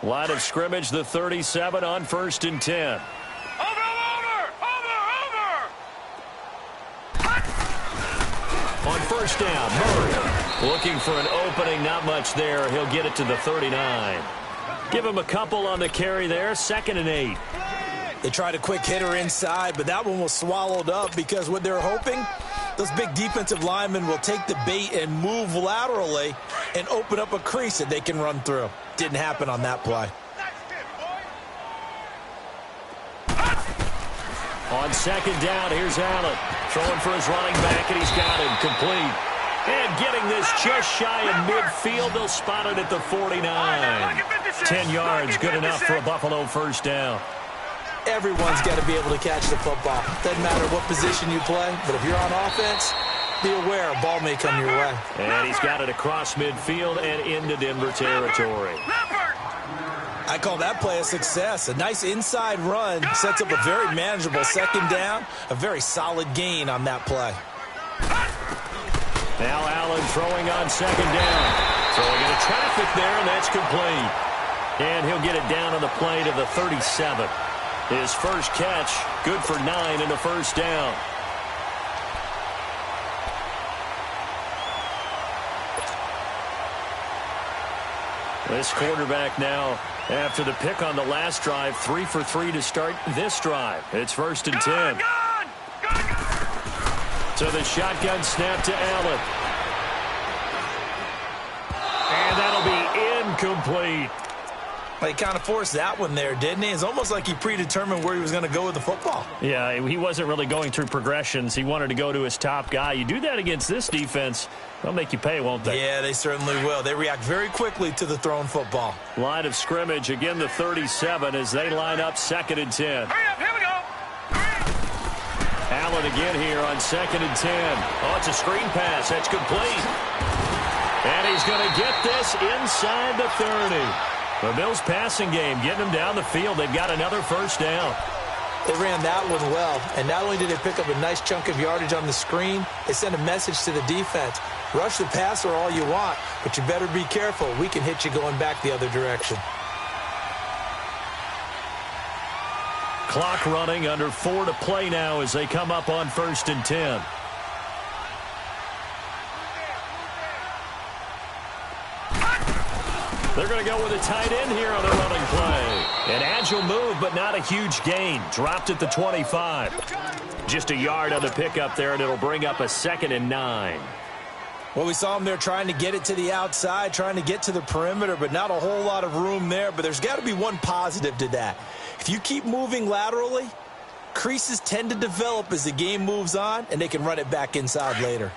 Line of scrimmage, the 37 on 1st and 10. On 1st down, Murray looking for an opening, not much there. He'll get it to the 39. Give him a couple on the carry there, 2nd and 8. They tried a quick hitter inside, but that one was swallowed up because what they're hoping, those big defensive linemen will take the bait and move laterally and open up a crease that they can run through. Didn't happen on that play. On 2nd down, here's Allen. Throwing for his running back, and he's got him complete. And getting this just shy of midfield. They'll spot it at the 49. 10 yards, good enough for a Buffalo 1st down. Everyone's got to be able to catch the football. Doesn't matter what position you play, but if you're on offense, be aware a ball may come your way. And he's got it across midfield and into Denver territory. I call that play a success. A nice inside run sets up a very manageable 2nd down. A very solid gain on that play. Now Allen throwing on 2nd down. Throwing into traffic there, and that's complete. And he'll get it down on the play to the 37. His first catch, good for 9 and a 1st down. This quarterback now, after the pick on the last drive, 3 for 3 to start this drive. It's 1st and 10. So the shotgun snap to Allen. And that'll be incomplete. He kind of forced that one there, didn't he? It's almost like he predetermined where he was going to go with the football. Yeah, he wasn't really going through progressions. He wanted to go to his top guy. You do that against this defense, they'll make you pay, won't they? Yeah, they certainly will. They react very quickly to the thrown football. Line of scrimmage, again the 37 as they line up 2nd and 10. Hurry up, here we go. Allen again here on 2nd and 10. Oh, it's a screen pass. That's complete. And he's going to get this inside the 30. The Bills passing game, getting them down the field. They've got another 1st down. They ran that one well, and not only did they pick up a nice chunk of yardage on the screen, they sent a message to the defense. Rush the passer all you want, but you better be careful. We can hit you going back the other direction. Clock running, under 4 to play now as they come up on 1st and 10. They're going to go with a tight end here on the running play. An agile move, but not a huge gain. Dropped at the 25. Just a yard on the pickup there, and it'll bring up a 2nd and 9. Well, we saw him there trying to get it to the outside, trying to get to the perimeter, but not a whole lot of room there. But there's got to be one positive to that. If you keep moving laterally, creases tend to develop as the game moves on, and they can run it back inside later.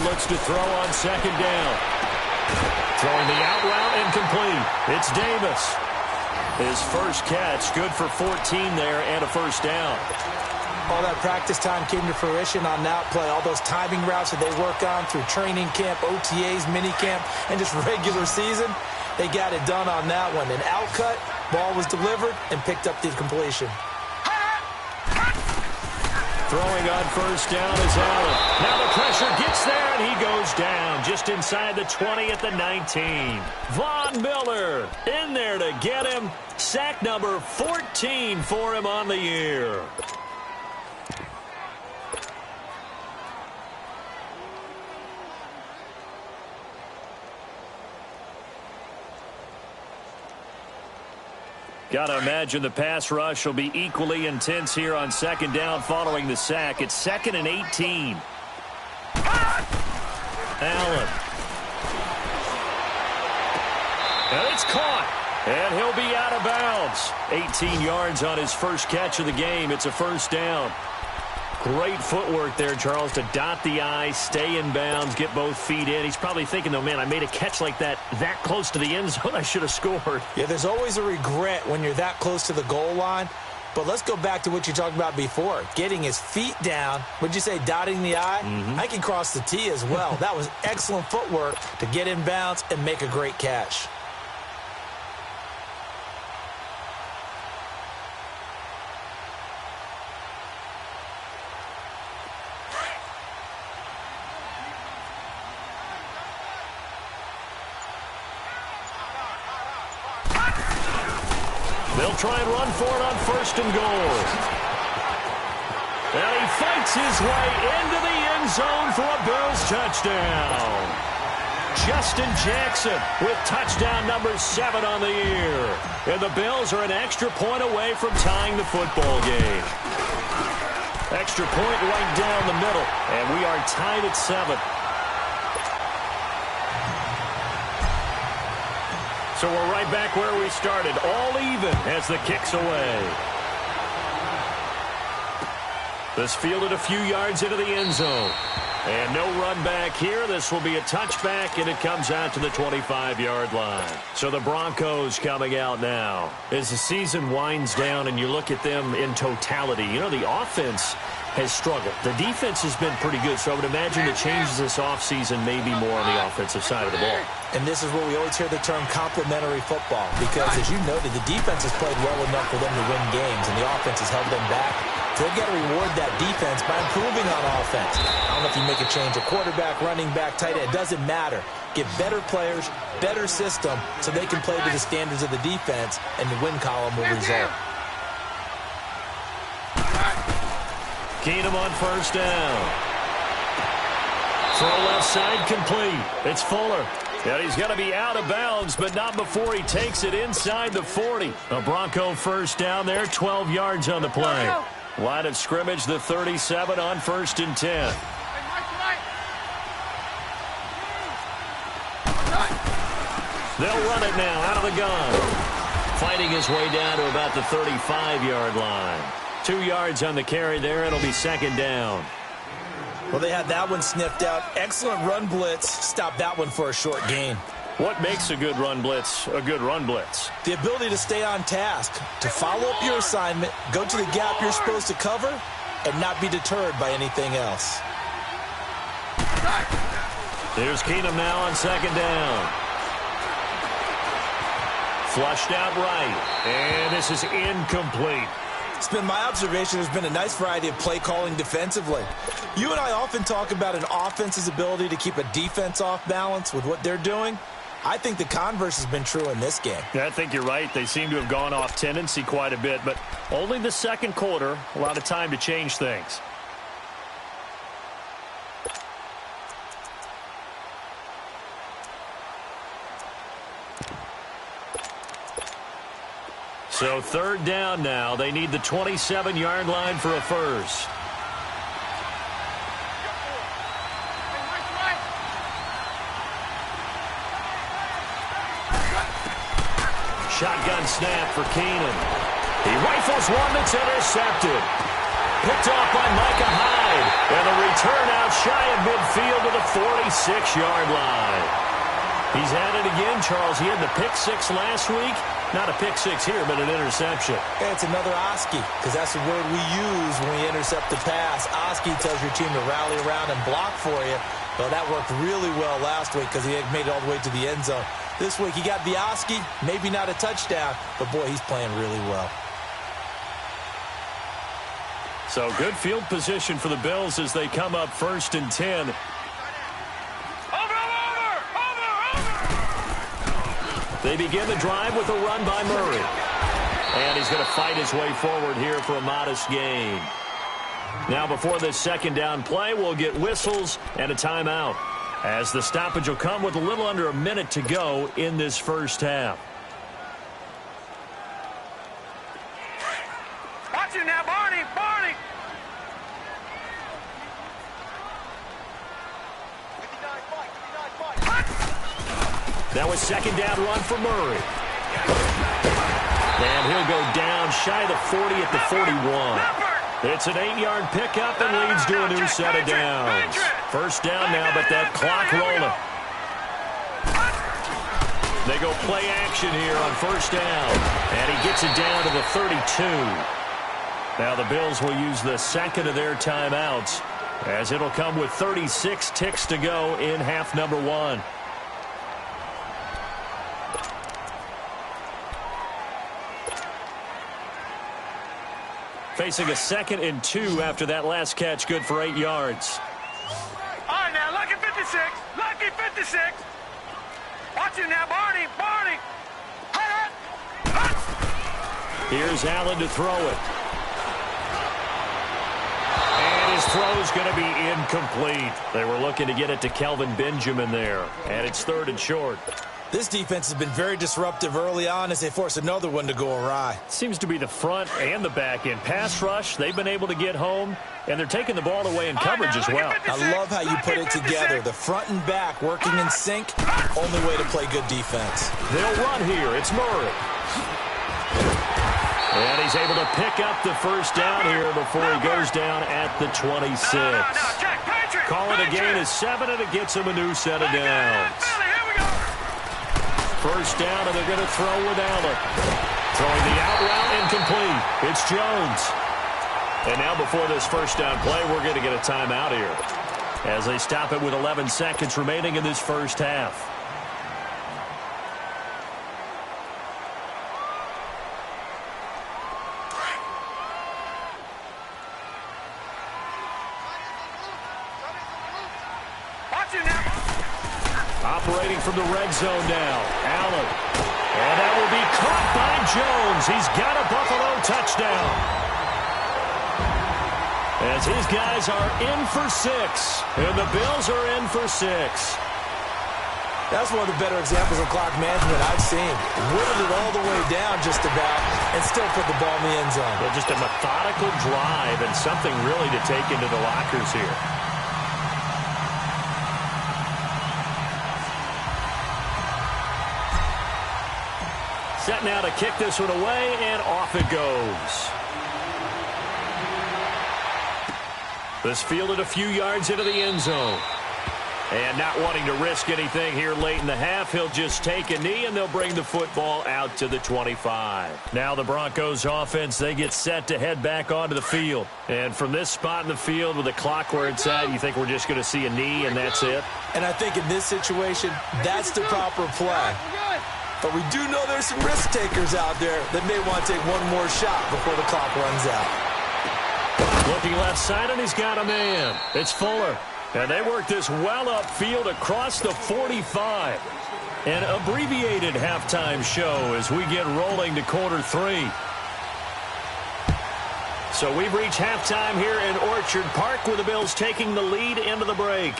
Looks to throw on 2nd down. Throwing the out route incomplete. It's Davis. His first catch, good for 14 there and a 1st down. All that practice time came to fruition on that play. All those timing routes that they work on through training camp, OTAs, minicamp, and just regular season, they got it done on that one. An out cut, ball was delivered, and picked up the completion. Throwing on 1st down is Allen. Now the pressure gets there, and he goes down just inside the 20 at the 19. Von Miller in there to get him. Sack number 14 for him on the year. Got to imagine the pass rush will be equally intense here on 2nd down following the sack. It's 2nd and 18. Allen. And it's caught. And he'll be out of bounds. 18 yards on his first catch of the game. It's a 1st down. Great footwork there, Charles, to dot the I, stay in bounds, get both feet in. He's probably thinking, though, man, I made a catch like that close to the end zone. I should have scored. Yeah, there's always a regret when you're that close to the goal line. But let's go back to what you talked about before. Getting his feet down. Would you say dotting the I? I can cross the T as well. That was excellent footwork to get in bounds and make a great catch. They'll try and run for it on 1st and goal. And he fights his way into the end zone for a Bills touchdown. Justin Jackson with touchdown number 7 on the year. And the Bills are an extra point away from tying the football game. Extra point right down the middle. And we are tied at 7. So we're right back where we started. All even as the kick's away. This fielded a few yards into the end zone. And no run back here. This will be a touchback, and it comes out to the 25-yard line. So the Broncos coming out now. As the season winds down and you look at them in totality, you know, the offense has struggled. The defense has been pretty good, so I would imagine the changes this offseason may be more on the offensive side of the ball. And this is where we always hear the term complementary football, because, as you noted, the defense has played well enough for them to win games, and the offense has held them back. So they've got to reward that defense by improving on offense. I don't know if you make a change at quarterback, running back, tight end. It doesn't matter. Get better players, better system, so they can play to the standards of the defense, and the win column will result. Keenum on 1st down. Throw left side complete. It's Fuller. And he's going to be out of bounds, but not before he takes it inside the 40. A Bronco 1st down there, 12 yards on the play. Line of scrimmage, the 37 on 1st and 10. They'll run it now out of the gun. Fighting his way down to about the 35-yard line. 2 yards on the carry there. It'll be 2nd down. Well, they had that one sniffed out. Excellent run blitz. Stop that one for a short gain. What makes a good run blitz a good run blitz? The ability to stay on task, to follow up your assignment, go to the gap you're supposed to cover, and not be deterred by anything else. Here's Keenum now on 2nd down. Flushed out right, and this is incomplete. It's been my observation there's been a nice variety of play calling defensively. You and I often talk about an offense's ability to keep a defense off balance with what they're doing. I think the converse has been true in this game. Yeah, I think you're right. They seem to have gone off tendency quite a bit, but only the 2nd quarter, a lot of time to change things. So 3rd down now. They need the 27-yard line for a first. Shotgun snap for Keenan. He rifles one that's intercepted. Picked off by Micah Hyde. And the return out shy of midfield to the 46-yard line. He's had it again, Charles. He had the pick 6 last week. Not a pick 6 here, but an interception. It's another Oski, because that's the word we use when we intercept the pass. Oski tells your team to rally around and block for you. Well, that worked really well last week because he had made it all the way to the end zone. This week he got the Oski, maybe not a touchdown, but boy, he's playing really well. So good field position for the Bills as they come up 1st and 10. They begin the drive with a run by Murray. And he's going to fight his way forward here for a modest gain. Now before this 2nd down play, we'll get whistles and a timeout, as the stoppage will come with a little under a minute to go in this 1st half. Watch it now, Barney! Barney! That was 2nd down run for Murray. And he'll go down shy of the 40 at the 41. It's an 8-yard pickup and leads to a new set of downs. 1st down now, but that clock rolling. They go play action here on 1st down. And he gets it down to the 32. Now the Bills will use the 2nd of their timeouts, as it'll come with 36 ticks to go in half number 1. Facing a 2nd and 2 after that last catch, good for 8 yards. All right, now, lucky 56. Lucky 56. Watch it now, Barney. Barney. Here's Allen to throw it. And his throw's going to be incomplete. They were looking to get it to Kelvin Benjamin there. And it's 3rd and short. This defense has been very disruptive early on as they force another one to go awry. Seems to be the front and the back end. Pass rush, they've been able to get home, and they're taking the ball away in coverage as well. I love how you put it together. The front and back working in sync, only way to play good defense. They'll run here. It's Murray. And he's able to pick up the first down here before he goes down at the 26. Call it a gain of 7, and it gets him a new set of downs. First down, and they're going to throw with Allen. Throwing the out route, incomplete. It's Jones. And now before this first down play, we're going to get a timeout here as they stop it with 11 seconds remaining in this first half. Operating from the red zone now. Allen. And that will be caught by Jones. He's got a Buffalo touchdown. As his guys are in for 6. And the Bills are in for 6. That's one of the better examples of clock management I've seen. Whittled it all the way down just about and still put the ball in the end zone. Well, just a methodical drive and something really to take into the lockers here. Set now to kick this one away, and off it goes. This fielded a few yards into the end zone. And not wanting to risk anything here late in the half, he'll just take a knee, and they'll bring the football out to the 25. Now the Broncos offense, they get set to head back onto the field. And from this spot in the field with the clock where it's at, you think we're just going to see a knee and that's it? And I think in this situation, that's the proper play. But we do know there's some risk takers out there that may want to take one more shot before the clock runs out. Looking left side, and he's got a man. It's Fuller. And they work this well upfield across the 45. An abbreviated halftime show as we get rolling to quarter 3. So we've reached halftime here in Orchard Park with the Bills taking the lead into the break.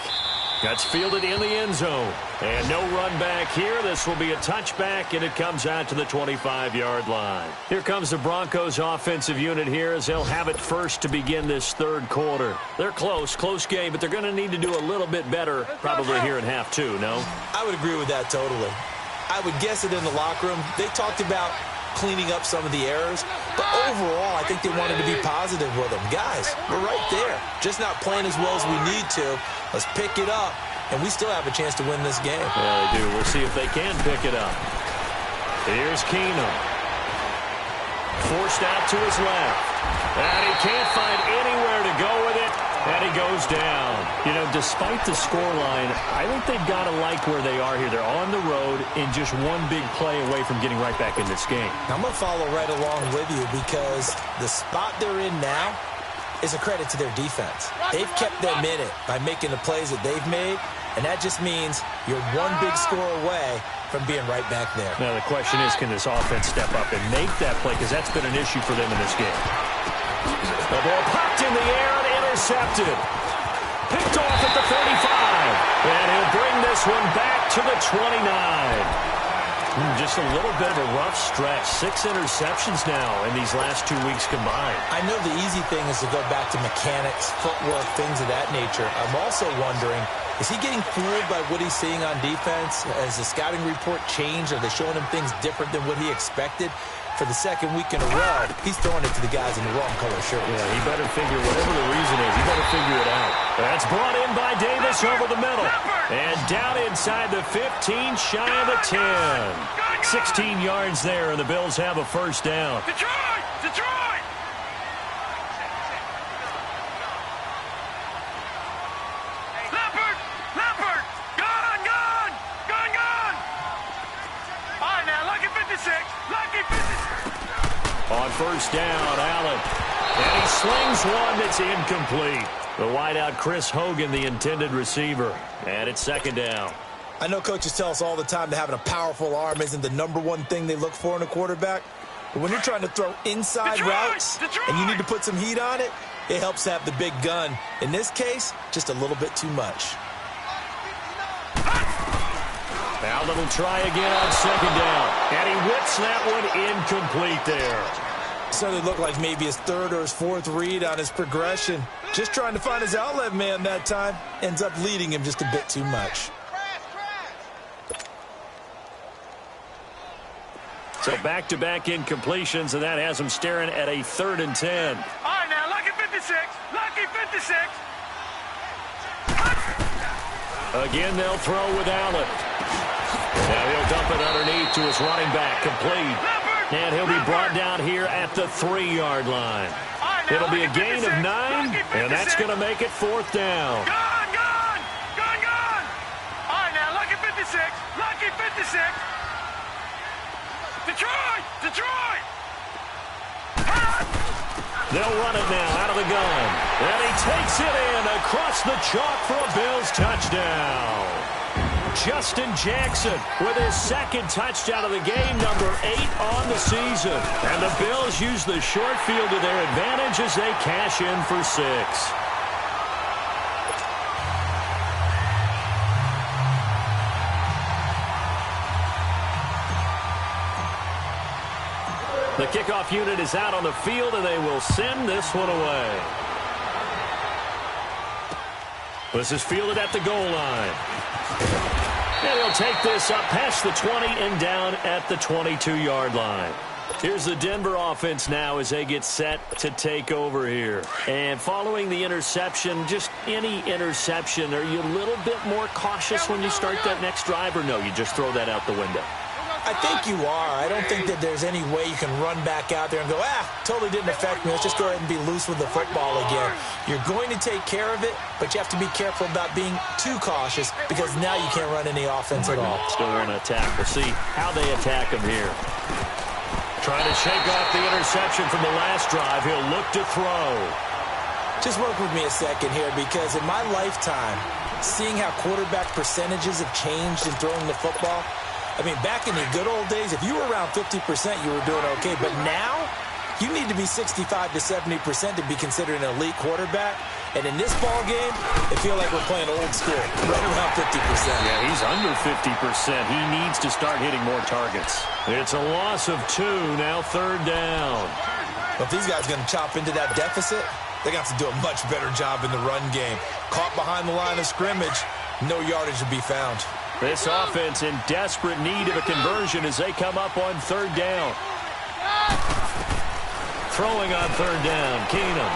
That's fielded in the end zone. And no run back here. This will be a touchback, and it comes out to the 25-yard line. Here comes the Broncos offensive unit here as they'll have it first to begin this third quarter. They're close game, but they're going to need to do a little bit better probably here in half 2, no? I would agree with that totally. I would guess it in the locker room. They talked about cleaning up some of the errors, but overall, I think they wanted to be positive with them. Guys, we're right there. Just not playing as well as we need to. Let's pick it up, and we still have a chance to win this game. Yeah, they do. We'll see if they can pick it up. Here's Keenum. Forced out to his left. And he can't find anywhere to go with it. And he goes down. You know, despite the scoreline, I think they've got to like where they are here. They're on the road and just one big play away from getting right back in this game. I'm going to follow right along with you because the spot they're in now is a credit to their defense. They've kept them in it by making the plays that they've made, and that just means you're one big score away from being right back there. Now, the question is, can this offense step up and make that play? Because that's been an issue for them in this game. The ball popped in the air and intercepted. Picked off at the 35. And he'll bring this one back to the 29. Just a little bit of a rough stretch. 6 interceptions now in these last 2 weeks combined. I know the easy thing is to go back to mechanics, footwork, things of that nature. I'm also wondering, is he getting fooled by what he's seeing on defense? Has the scouting report changed? Are they showing him things different than what he expected? For the second week in a row, he's throwing it to the guys in the wrong color shirt. Yeah, he better figure, whatever the reason is, he better figure it out. That's brought in by Davis over the middle. And down inside the 15, shy of the 10. 16 yards there, and the Bills have a first down. Detroit! Detroit! Leopard! Leopard! Gone! Gone! Gone! Gone! All right, now, lucky 56. Lucky 56. On first down, Allen. And he slings one that's incomplete. The wideout, Chris Hogan, the intended receiver. And it's second down. I know coaches tell us all the time that having a powerful arm isn't the #1 thing they look for in a quarterback. But when you're trying to throw inside routes and you need to put some heat on it, it helps have the big gun. In this case, just a little bit too much. Now they'll try again on second down. And he whips that one incomplete there. Certainly looked like maybe his third or his fourth read on his progression. Just trying to find his outlet man that time. Ends up leading him just a bit too much. So back-to-back incompletions, and that has him staring at a 3rd and 10. All right, now, lucky 56. Lucky 56. Again, they'll throw with Allen. Now he'll dump it underneath to his running back, complete. And he'll be brought down here at the 3-yard line. It'll be a gain of 9, and that's going to make it 4th down. Gone, gone, gone, gone. All right, now, lucky 56. Lucky 56. Detroit, Detroit. They'll run it now out of the gun. And he takes it in across the chalk for a Bills touchdown. Justin Jackson with his 2nd touchdown of the game, number 8 on the season. And the Bills use the short field to their advantage as they cash in for 6. The kickoff unit is out on the field, and they will send this one away. This is fielded at the goal line. And he'll take this up past the 20 and down at the 22-yard line. Here's the Denver offense now as they get set to take over here. And following the interception, just any interception, are you a little bit more cautious when you start that next drive, or no, you just throw that out the window? I think you are. I don't think that there's any way you can run back out there and go, totally didn't affect me. Let's just go ahead and be loose with the football again. You're going to take care of it, but you have to be careful about being too cautious because now you can't run any offense at all. Still want to attack. We'll see how they attack him here. Trying to shake off the interception from the last drive. He'll look to throw. Just work with me a second here because in my lifetime, seeing how quarterback percentages have changed in throwing the football, I mean, back in the good old days, if you were around 50%, you were doing okay. But now, you need to be 65 to 70% to be considered an elite quarterback. And in this ball game, I feel like we're playing old school, right around 50%. Yeah, he's under 50%. He needs to start hitting more targets. It's a loss of 2, now 3rd down. Well, if these guys are going to chop into that deficit, they're going to have to do a much better job in the run game. Caught behind the line of scrimmage, no yardage to be found. This offense in desperate need of a conversion as they come up on 3rd down. Throwing on 3rd down, Keenum.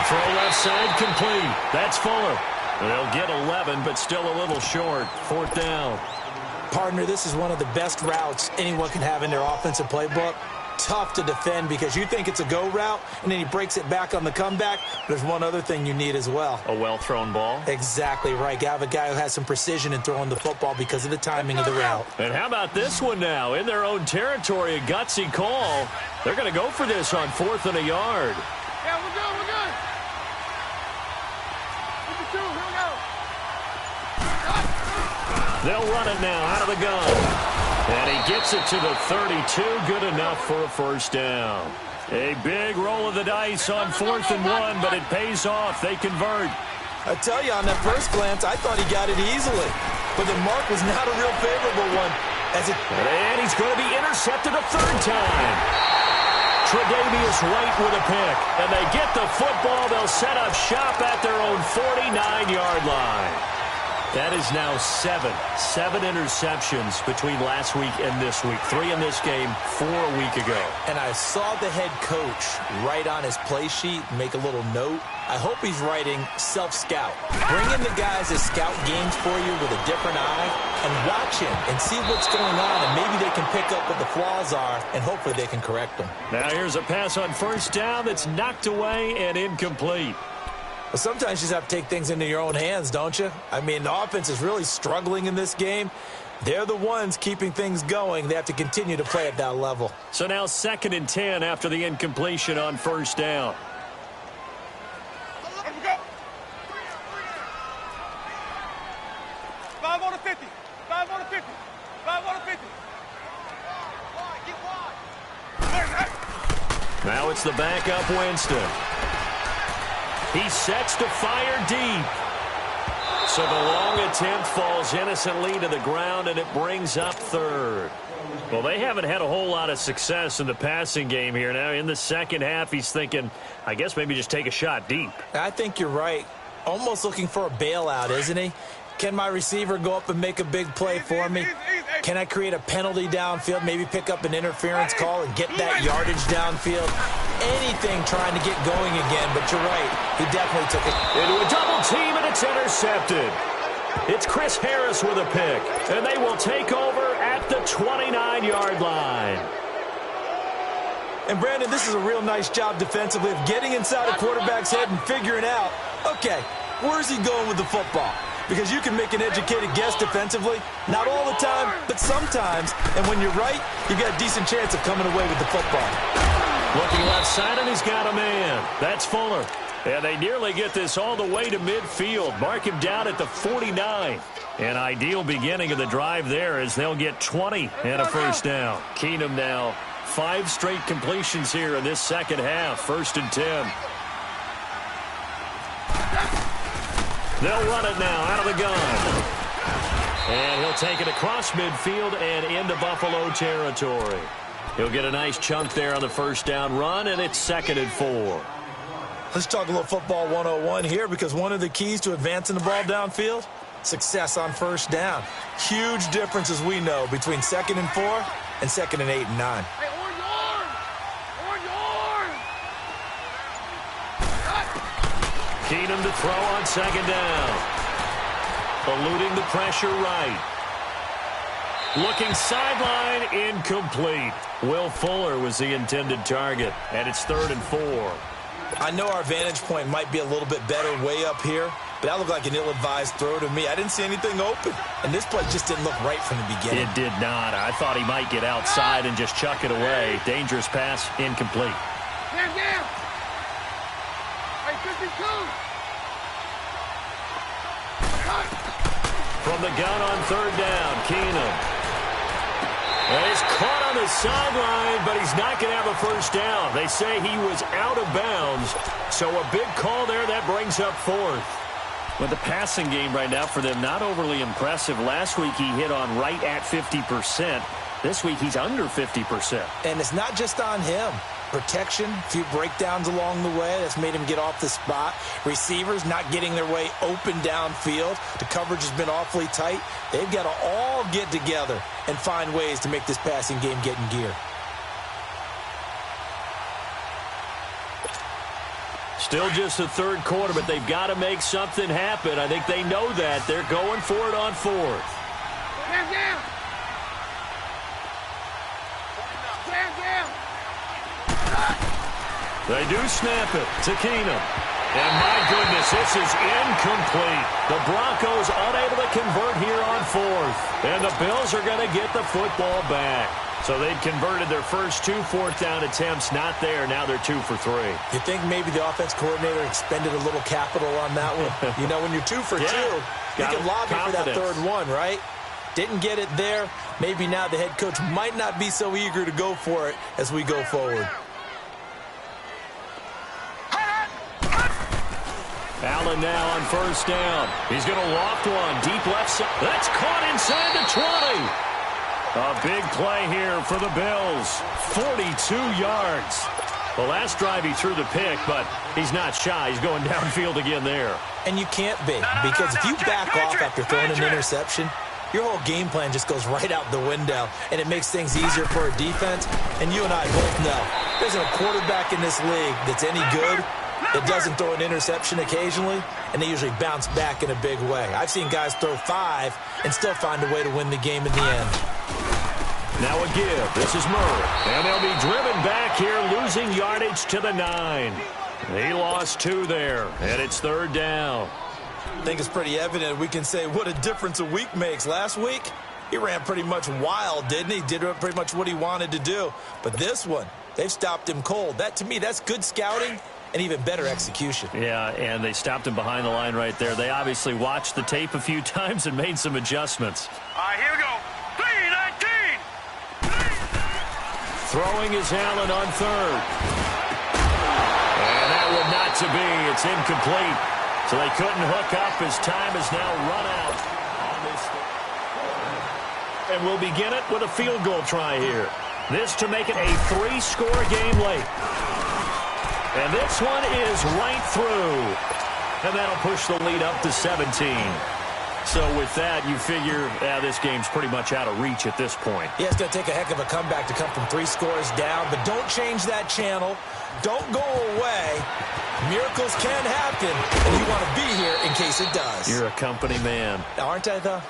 Throw left side, complete. That's Fuller. They'll get 11, but still a little short. 4th down. Partner, this is one of the best routes anyone can have in their offensive playbook. Tough to defend because you think it's a go route, and then he breaks it back on the comeback. There's one other thing you need as well. A well-thrown ball? Exactly right. You have a guy who has some precision in throwing the football because of the timing of the route. And how about this one now? In their own territory, a gutsy call. They're going to go for this on 4th and a yard. Yeah, we're good, we're good. 52, here we go. They'll run it now out of the gun. And he gets it to the 32. Good enough for a 1st down. A big roll of the dice on 4th and 1, but it pays off. They convert. I tell you, on that first glance, I thought he got it easily. But the mark was not a real favorable one. And he's going to be intercepted a 3rd time. Tre'Davious White with a pick. And they get the football. They'll set up shop at their own 49-yard line. That is now 7 interceptions between last week and this week. 3 in this game, 4 a week ago. And I saw the head coach write on his play sheet, make a little note. I hope he's writing self-scout. Bring in the guys that scout games for you with a different eye and watch him and see what's going on, and maybe they can pick up what the flaws are, and hopefully they can correct them. Now here's a pass on 1st down that's knocked away and incomplete. Well, sometimes you just have to take things into your own hands, don't you? I mean, the offense is really struggling in this game. They're the ones keeping things going. They have to continue to play at that level. So now 2nd and 10 after the incompletion on 1st down. Here we go. 5 on the 50. 5 on the 50. 5 on the 50. Get wide. Now it's the backup Winston. He sets to fire deep. So the long attempt falls innocently to the ground, and it brings up third. Well, they haven't had a whole lot of success in the passing game here. Now, in the second half, he's thinking, I guess maybe just take a shot deep. I think you're right. Almost looking for a bailout, isn't he? Can my receiver go up and make a big play for me? Can I create a penalty downfield, maybe pick up an interference call and get that yardage downfield? Anything trying to get going again, but you're right. He definitely took it. Into a double team, and it's intercepted. It's Chris Harris with a pick, and they will take over at the 29-yard line. And, Brandon, this is a real nice job defensively of getting inside a quarterback's head and figuring out, okay, where's he going with the football? Because you can make an educated guess defensively. Not all the time, but sometimes. And when you're right, you got a decent chance of coming away with the football. Looking left side, and he's got a man. That's Fuller. And they nearly get this all the way to midfield. Mark him down at the 49. An ideal beginning of the drive there as they'll get 20 and a first down. Keenum now 5 straight completions here in this second half. 1st and 10. They'll run it now out of the gun. And he'll take it across midfield and into Buffalo territory. He'll get a nice chunk there on the first down run, and it's 2nd and 4. Let's talk a little football 101 here, because one of the keys to advancing the ball downfield, success on first down. Huge difference, as we know, between 2nd and 4 and 2nd and 8 and 9. Hey, orange arm! Orange arm! Keenum to throw on 2nd down. Eluding the pressure right. Looking sideline, incomplete. Will Fuller was the intended target, and it's 3rd and 4. I know our vantage point might be a little bit better way up here, but that looked like an ill-advised throw to me. I didn't see anything open, and this play just didn't look right from the beginning. It did not. I thought he might get outside and just chuck it away. Dangerous pass, incomplete. Down, down! Hey, 52! From the gun on 3rd down, Keenum. And he's caught on the sideline, but he's not going to have a first down. They say he was out of bounds, so a big call there. That brings up 4th. But the passing game right now for them, not overly impressive. Last week he hit on right at 50%. This week he's under 50%. And it's not just on him. Protection, a few breakdowns along the way. That's made him get off the spot. Receivers not getting their way open downfield. The coverage has been awfully tight. They've got to all get together and find ways to make this passing game get in gear. Still just the 3rd quarter, but they've got to make something happen. I think they know that. They're going for it on 4th. Down, down! Down, down! They do snap it to Keenum. And my goodness, this is incomplete. The Broncos unable to convert here on 4th. And the Bills are going to get the football back. So they've converted their first 2 4th down attempts. Not there. Now they're 2 for 3. You think maybe the offense coordinator expended a little capital on that one? You know, when you're 2 for 2, you can lobby for that 3rd one, right? Didn't get it there. Maybe now the head coach might not be so eager to go for it as we go forward. Allen now on 1st down. He's going to loft one. Deep left side. That's caught inside the 20. A big play here for the Bills. 42 yards. The last drive he threw the pick, but he's not shy. He's going downfield again there. And you can't be, because if you back off after throwing an interception, your whole game plan just goes right out the window, and it makes things easier for a defense. And you and I both know there's a quarterback in this league that's any good that doesn't throw an interception occasionally, and they usually bounce back in a big way. I've seen guys throw 5 and still find a way to win the game in the end. Now a give. This is Murray. And they'll be driven back here, losing yardage to the 9. He lost 2 there, and it's 3rd down. I think it's pretty evident we can say what a difference a week makes. Last week, he ran pretty much wild, didn't he? Did pretty much what he wanted to do. But this one, they've stopped him cold. That, to me, that's good scouting and even better execution. Yeah, and they stopped him behind the line right there. They obviously watched the tape a few times and made some adjustments. All right, here we go. 3-19. Throwing is Allen on third. And that would not to be. It's incomplete. So they couldn't hook up as time has now run out on this. And we'll begin it with a field goal try here. This to make it a 3-score game late. And this one is right through. And that'll push the lead up to 17. So with that, you figure this game's pretty much out of reach at this point. Yeah, it's going to take a heck of a comeback to come from 3 scores down. But don't change that channel. Don't go away. Miracles can happen. And you want to be here in case it does. You're a company man. Aren't I, though?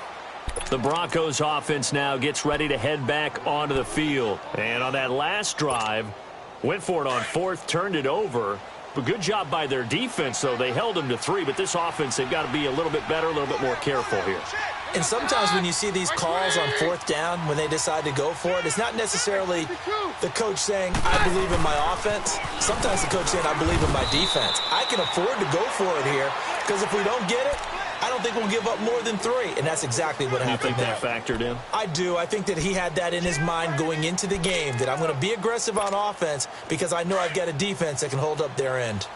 The Broncos offense now gets ready to head back onto the field. And on that last drive, went for it on 4th, turned it over. But good job by their defense, though. They held them to 3, but this offense, they've got to be a little bit better, a little bit more careful here. And sometimes when you see these calls on 4th down, when they decide to go for it, it's not necessarily the coach saying, I believe in my offense. Sometimes the coach saying, I believe in my defense. I can afford to go for it here, because if we don't get it, I don't think we'll give up more than 3, and that's exactly what happened there. You think that factored in? I do. I think that he had that in his mind going into the game, that I'm going to be aggressive on offense because I know I've got a defense that can hold up their end.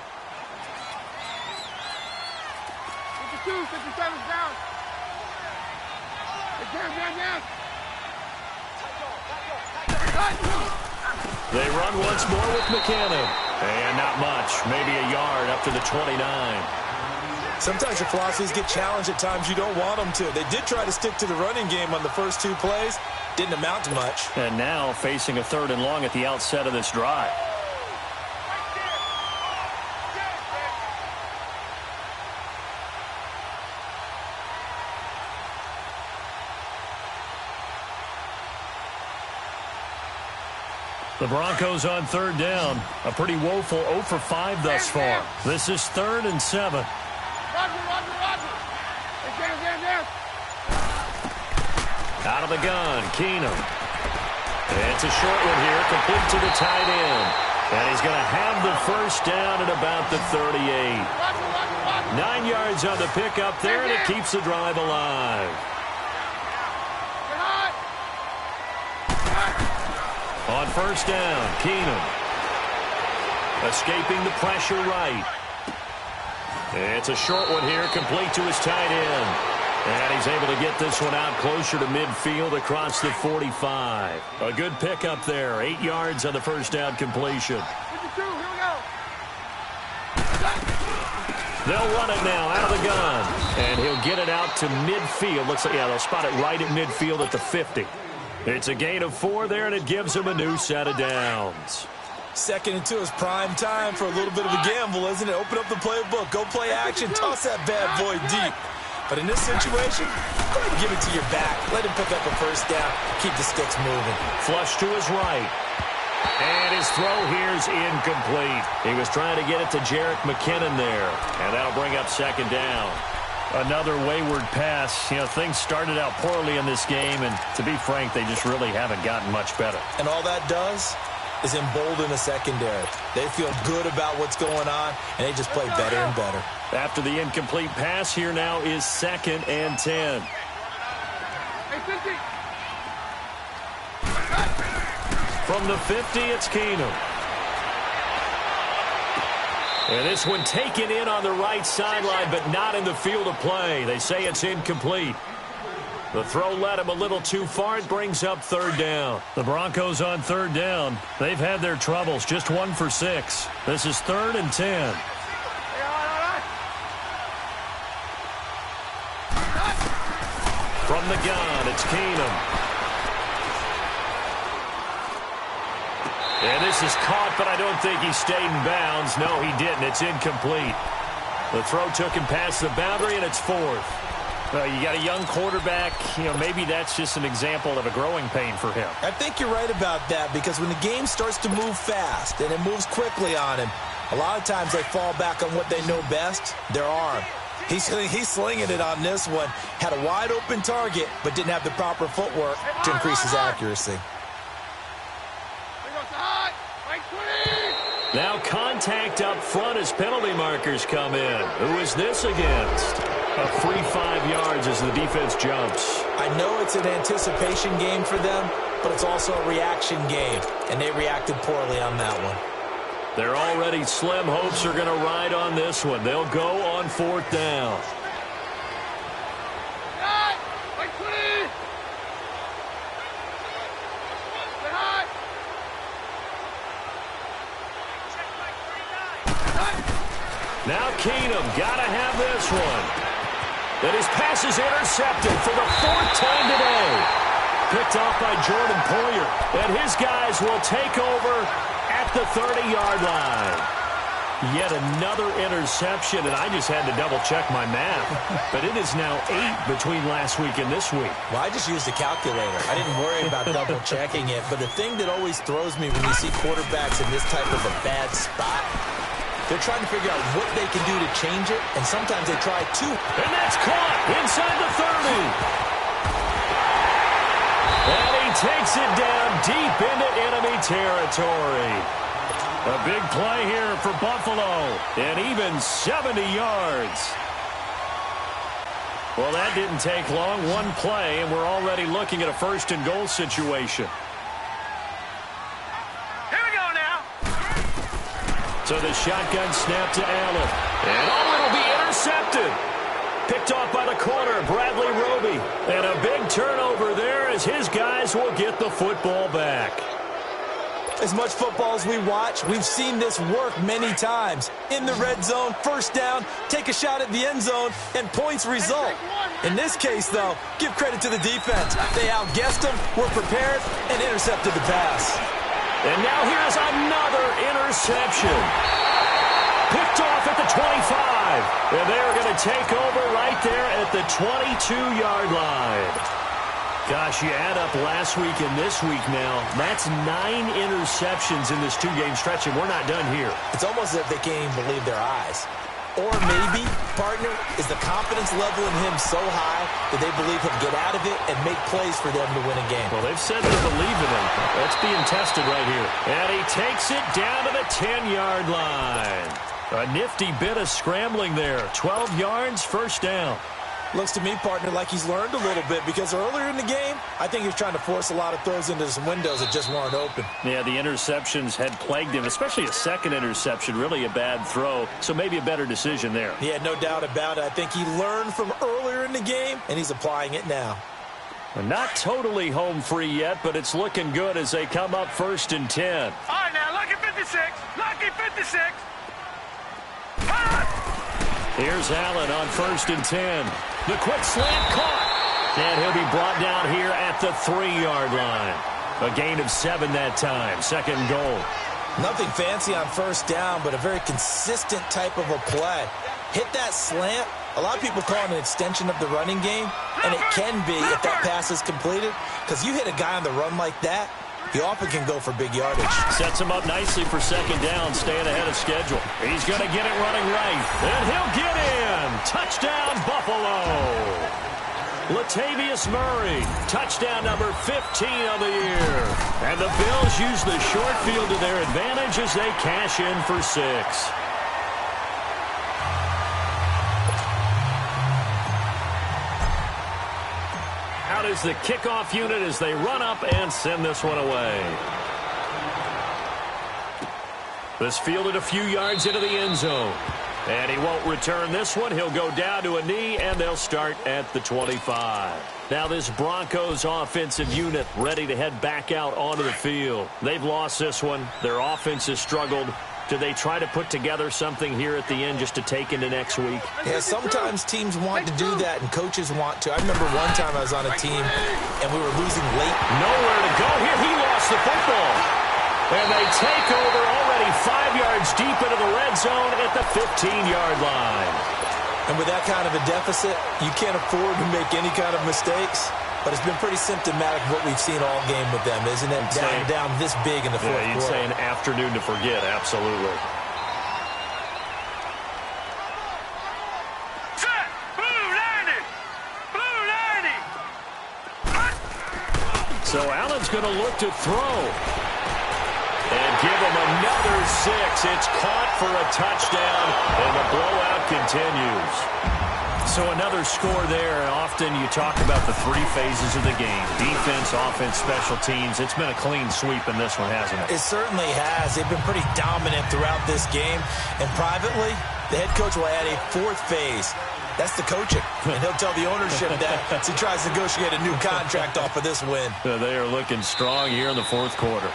52, 57's down. Down. They run once more with McKinnon. And not much. Maybe a yard up to the 29. Sometimes your philosophies get challenged at times you don't want them to. They did try to stick to the running game on the first 2 plays. Didn't amount to much. And now facing a 3rd and long at the outset of this drive. The Broncos on 3rd down. A pretty woeful 0 for 5 thus far. This is 3rd and 7. Roger. Out of the gun, Keenum. It's a short one here, complete to the tight end. And he's going to have the first down at about the 38. 9 yards on the pickup there, and it keeps the drive alive. On 1st down, Keenum. Escaping the pressure right. It's a short one here, complete to his tight end. And he's able to get this one out closer to midfield across the 45. A good pickup there. 8 yards on the first down completion. 52, here we go. They'll run it now out of the gun. And he'll get it out to midfield. Looks like, they'll spot it right at midfield at the 50. It's a gain of 4 there, and it gives him a new set of downs. 2nd and 2 is prime time for a little bit of a gamble, isn't it? Open up the playbook, go play action, toss that bad boy deep. But in this situation, go ahead and give it to your back. Let him pick up a first down. Keep the sticks moving. Flush to his right. And his throw here's incomplete. He was trying to get it to Jerick McKinnon there. And that'll bring up 2nd down. Another wayward pass. Things started out poorly in this game, and to be frank, they just really haven't gotten much better. And all that does is embolden the secondary. They feel good about what's going on, and they just play better and better. After the incomplete pass, here now is 2nd and 10. From the 50, it's Keenum. And this one taken in on the right sideline, but not in the field of play. They say it's incomplete. The throw led him a little too far. It brings up 3rd down. The Broncos on 3rd down. They've had their troubles. Just 1 for 6. This is 3rd and 10. From the gun, it's Keenum. And this is caught, but I don't think he stayed in bounds. No, he didn't. It's incomplete. The throw took him past the boundary, and it's 4th. You got a young quarterback. Maybe that's just an example of a growing pain for him. I think you're right about that, because when the game starts to move fast and it moves quickly on him, a lot of times they fall back on what they know best, their arm. He's slinging it on this one. Had a wide open target, but didn't have the proper footwork to increase his accuracy. Now contact up front as penalty markers come in. Who is this against? A free 5 yards as the defense jumps. I know it's an anticipation game for them, but it's also a reaction game, and they reacted poorly on that one. Their already slim hopes are going to ride on this one. They'll go on 4th down. Now Keenum got to have this one. That his pass is intercepted for the 4th time today. Picked off by Jordan Poyer. And his guys will take over at the 30-yard line. Yet another interception, and I just had to double-check my math. But it is now 8 between last week and this week. Well, I just used a calculator. I didn't worry about double-checking it. But the thing that always throws me when you see quarterbacks in this type of a bad spot, they're trying to figure out what they can do to change it, and sometimes they try to. And that's caught inside the 30. And he takes it down deep into enemy territory. A big play here for Buffalo, and even 70 yards. Well, that didn't take long. One play, and we're already looking at a 1st and goal situation. So the shotgun snap to Allen. And it'll be intercepted. Picked off by the corner, Bradley Roby. And a big turnover there as his guys will get the football back. As much football as we watch, we've seen this work many times. In the red zone, 1st down, take a shot at the end zone, and points result. In this case, though, give credit to the defense. They outguessed them, were prepared, and intercepted the pass. And now here's another interception. Picked off at the 25. And they're going to take over right there at the 22-yard line. Gosh, you add up last week and this week now. That's 9 interceptions in this 2-game stretch, and we're not done here. It's almost as if they can't even believe their eyes. Or maybe, partner, is the confidence level in him so high that they believe he'll get out of it and make plays for them to win a game. Well, they've said they believe in him. That's being tested right here. And he takes it down to the 10-yard line. A nifty bit of scrambling there. 12 yards, 1st down. Looks to me, partner, like he's learned a little bit because earlier in the game, I think he was trying to force a lot of throws into some windows that just weren't open. Yeah, the interceptions had plagued him, especially a second interception, really a bad throw, so maybe a better decision there. Yeah, no doubt about it. I think he learned from earlier in the game, and he's applying it now. Not totally home free yet, but it's looking good as they come up 1st and 10. All right, now, lucky 56. Lucky 56. Here's Allen on 1st and 10. The quick slant caught. And he'll be brought down here at the 3-yard line. A gain of 7 that time. 2nd and goal. Nothing fancy on 1st down, but a very consistent type of a play. Hit that slant. A lot of people call it an extension of the running game, and it can be if that pass is completed, because you hit a guy on the run like that, he often can go for big yardage. Sets him up nicely for 2nd down, staying ahead of schedule. He's going to get it running right, and he'll get in. Touchdown, Buffalo. Latavius Murray, touchdown number 15 of the year. And the Bills use the short field to their advantage as they cash in for 6. Out is the kickoff unit as they run up and send this one away. This fielded a few yards into the end zone. And he won't return this one. He'll go down to a knee, and they'll start at the 25. Now this Broncos offensive unit ready to head back out onto the field. They've lost this one. Their offense has struggled. Do they try to put together something here at the end just to take into next week? Yeah, sometimes teams want to do that, and coaches want to. I remember one time I was on a team, and we were losing late. Nowhere to go here. He lost the football. And they take over already 5 yards deep into the red zone at the 15-yard line. And with that kind of a deficit, you can't afford to make any kind of mistakes. But it's been pretty symptomatic of what we've seen all game with them, isn't it? Down this big in the fourth quarter. You'd say an afternoon to forget, absolutely. Set! Blue 90! Blue 90! So Allen's going to look to throw. And give him another 6. It's caught for a touchdown, and the blowout continues. So another score there, and often you talk about the three phases of the game. Defense, offense, special teams. It's been a clean sweep in this one, hasn't it? It certainly has. They've been pretty dominant throughout this game. And privately, the head coach will add a fourth phase. That's the coaching. And he'll tell the ownership that as he tries to negotiate a new contract off of this win. They are looking strong here in the fourth quarter.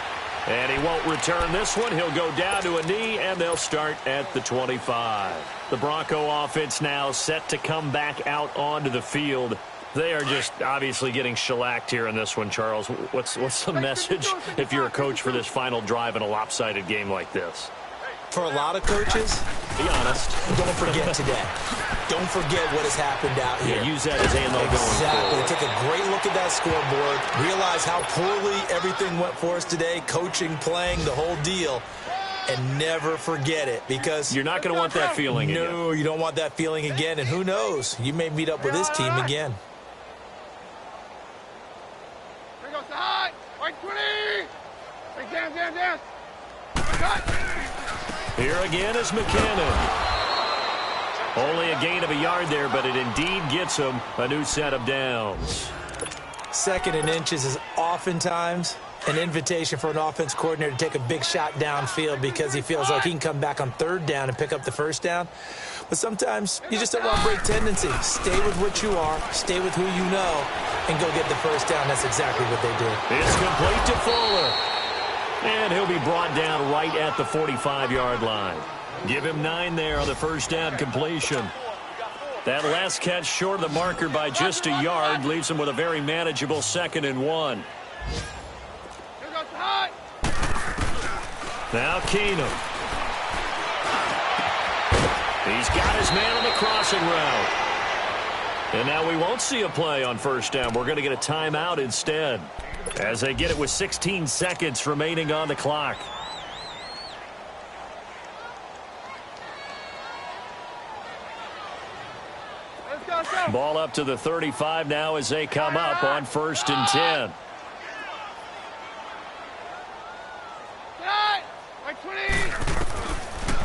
And he won't return this one. He'll go down to a knee, and they'll start at the 25. The Bronco offense now set to come back out onto the field. They are just obviously getting shellacked here in this one, Charles. What's the message if you're a coach for this final drive in a lopsided game like this? For a lot of coaches, be honest, don't forget today. Don't forget what has happened out here. Yeah, use that as ammo going forward. Exactly. Take a great look at that scoreboard. Realize how poorly everything went for us today. Coaching, playing, the whole deal. And never forget it, because you're not going to want that feeling again. No, you don't want that feeling again. And who knows? You may meet up with this team again. Here goes the high. Right 20. Right down. Here again is McKinnon. Only a gain of a yard there, but it indeed gets him a new set of downs. Second and inches is oftentimes an invitation for an offense coordinator to take a big shot downfield because he feels like he can come back on third down and pick up the first down. But sometimes you just don't want to break tendency. Stay with what you are, stay with who you know, and go get the first down. That's exactly what they did. It's complete to Fuller. And he'll be brought down right at the 45-yard line. Give him 9 there on the first down completion. That last catch short of the marker by just a yard leaves him with a very manageable 2nd and 1. Now Keenum. He's got his man on the crossing route. And now we won't see a play on first down. We're going to get a timeout instead, as they get it with 16 seconds remaining on the clock. Ball up to the 35 now as they come up on 1st and 10.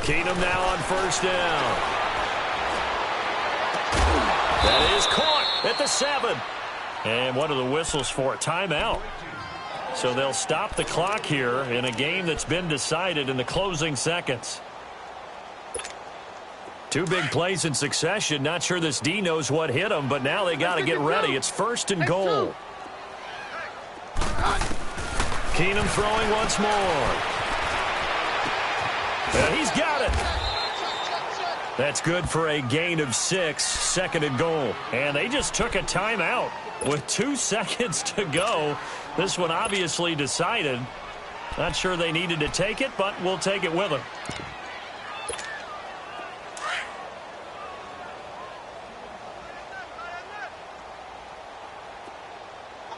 Keenum now on first down. That is caught at the 7. And one of the whistles for a timeout. So they'll stop the clock here in a game that's been decided in the closing seconds. 2 big plays in succession. Not sure this D knows what hit him, but now they got to get ready. It's 1st and goal. Keenum throwing once more. He's got it. That's good for a gain of 6, 2nd and goal. And they just took a timeout with 2 seconds to go. This one obviously decided. Not sure they needed to take it, but we'll take it with them.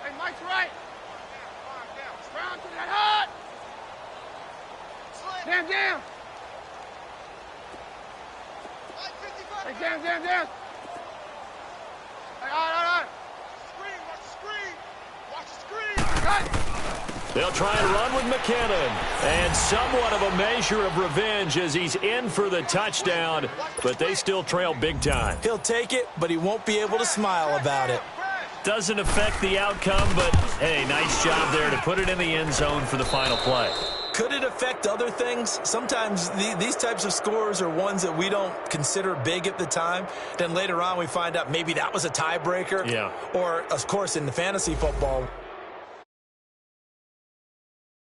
Hey, Mike's right. Round to that hut. Down. Hey, down. Hey, all right. Watch the screen. Right. They'll try and run with McKinnon. And somewhat of a measure of revenge as he's in for the touchdown, but they still trail big time. He'll take it, but he won't be able to smile about it. Doesn't affect the outcome, but, hey, nice job there to put it in the end zone for the final play. Could it affect other things? Sometimes these types of scores are ones that we don't consider big at the time. Then later on we find out maybe that was a tiebreaker. Yeah. Or, of course, in the fantasy football